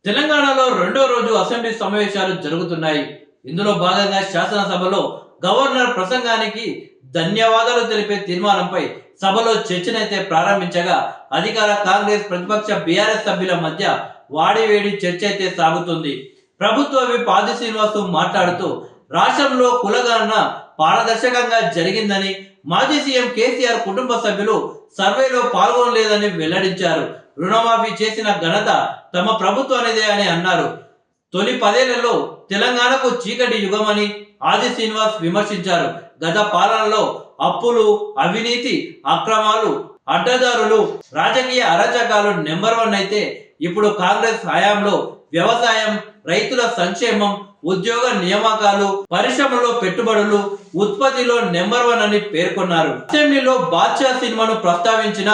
తెలంగాణలో రెండో రోజు అసెంబ్లీ సమావేశాలు జరుగుతున్నాయి. ఇందులో భాగంగా శాసనసభలో గవర్నర్ ప్రసంగానికి ధన్యవాదాలు తెలిపే తీర్మానంపై సభలో చర్చనైతే ప్రారంభించగా అధికార కాంగ్రెస్ ప్రతిపక్ష బీఆర్ఎస్ సభ్యుల మధ్య వాడివేడి చర్చ అయితే సాగుతుంది. ప్రభుత్వ విప్ ఆది శ్రీనివాస్ మాట్లాడుతూ రాష్ట్రంలో కులగణన పారదర్శకంగా జరిగిందని, మాజీ సీఎం కేసీఆర్ కుటుంబ సభ్యులు సర్వేలో పాల్గొనలేదని వెల్లడించారు. రుణమాఫీ చేసిన ఘనత తమ ప్రభుత్వానిదే అని అన్నారు. తొలి 10 ఏళ్లలో తెలంగాణకు చీకటి యుగమని ఆది శ్రీనివాస్ విమర్శించారు. గత పాలనలో అప్పులు, అవినీతి, అక్రమాలు, అడ్డదారులు, రాజకీయ అరాచకాలు నెంబర్ 1 అయితే ఇప్పుడు కాంగ్రెస్ హయాంలో వ్యవసాయం, రైతుల సంక్షేమం, ఉద్యోగ నియామకాలు, పరిశ్రమలో పెట్టుబడులు, ఉత్పత్తిలో నెంబర్ 1 అని పేర్కొన్నారు. అసెంబ్లీలో బాద్షా సినిమాను ప్రస్తావించిన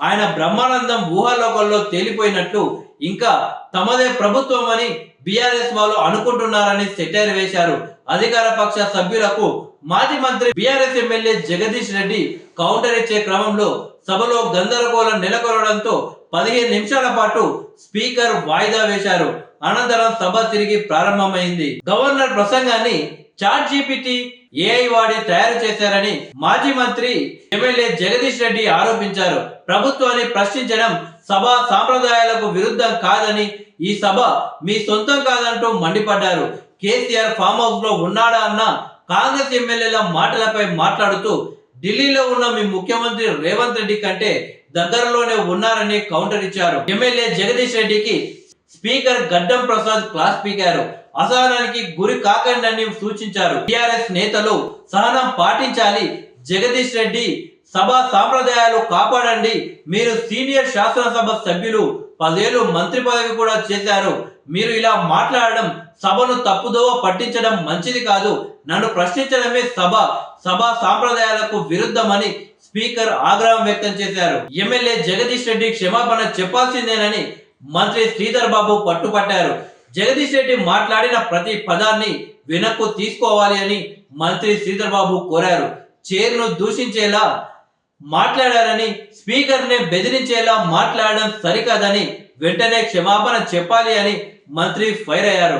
ఆయన బ్రహ్మానందం ఊహాలోకంలో తేలిపోయినట్లు, ఇంకా తమదే ప్రభుత్వం అని బీఆర్ఎస్ వాళ్ళు అనుకుంటున్నారని సెటైర్ వేశారు. అధికార పక్ష సభ్యులకు మాజీ మంత్రి BRS MLA Jagadish Reddy counter ఇచ్చే క్రమంలో సభలో గందరగోళం నెలకొనడంతో 15 నిమిషాల పాటు స్పీకర్ వాయిదా వేశారు. అనంతరం సభ తిరిగి ప్రారంభమైంది. గవర్నర్ ప్రసంగాన్ని చాట్ జీపీటీ, ఏఐ వాడి తయారు చేశారని మాజీ మంత్రి ఎమ్మెల్యే జగదీష్ రెడ్డి ఆరోపించారు. ప్రభుత్వాన్ని ప్రశ్నించడం సభ సాంప్రదాయాలకు విరుద్ధం కాదని, ఈ సభ మీ సొంతం కాదంటూ మండిపడ్డారు. కేసీఆర్ ఫామ్ హౌస్ లో ఉన్నాడా అన్న కాంగ్రెస్ ఎమ్మెల్యేల మాటలపై మాట్లాడుతూ ఢిల్లీలో ఉన్న మీ ముఖ్యమంత్రి రేవంత్ రెడ్డి కంటే దగ్గరలోనే ఉన్నారని కౌంటర్ ఇచ్చారు. ఎమ్మెల్యే జగదీష్ రెడ్డికి స్పీకర్ గడ్డం ప్రసాద్ క్లాస్ పీకారు. అసహనానికి గురి కాకండి సూచించారు. టిఆర్ఎస్ నేతలు సహనం పాటించాలి. జగదీష్ రెడ్డి సభ సాంప్రదాయాలు కాపాడండి. మీరు సీనియర్ శాసనసభ సభ్యులు, 10 ఏళ్లు మంత్రి పదవి కూడా చేశారు. మీరు ఇలా మాట్లాడడం, సభను తప్పుదోవ పట్టించడం మంచిది కాదు. నన్ను ప్రశ్నించడమే సభ సాంప్రదాయాలకు విరుద్ధమని స్పీకర్ ఆగ్రహం వ్యక్తం చేశారు. ఎమ్మెల్యే జగదీష్ రెడ్డి క్షమాపణ చెప్పాల్సిందేనని మంత్రి శ్రీధర్ బాబు పట్టుపట్టారు. జగదీష్ రెడ్డి మాట్లాడిన ప్రతి పదాన్ని వెనక్కు తీసుకోవాలి అని మంత్రి శ్రీధర్ బాబు కోరారు. చైర్ను దూషించేలా మాట్లాడారని, స్పీకర్ ని బెదిరించేలా మాట్లాడడం సరికాదని, వెంటనే క్షమాపణ చెప్పాలి అని మంత్రి ఫైర్ అయ్యారు.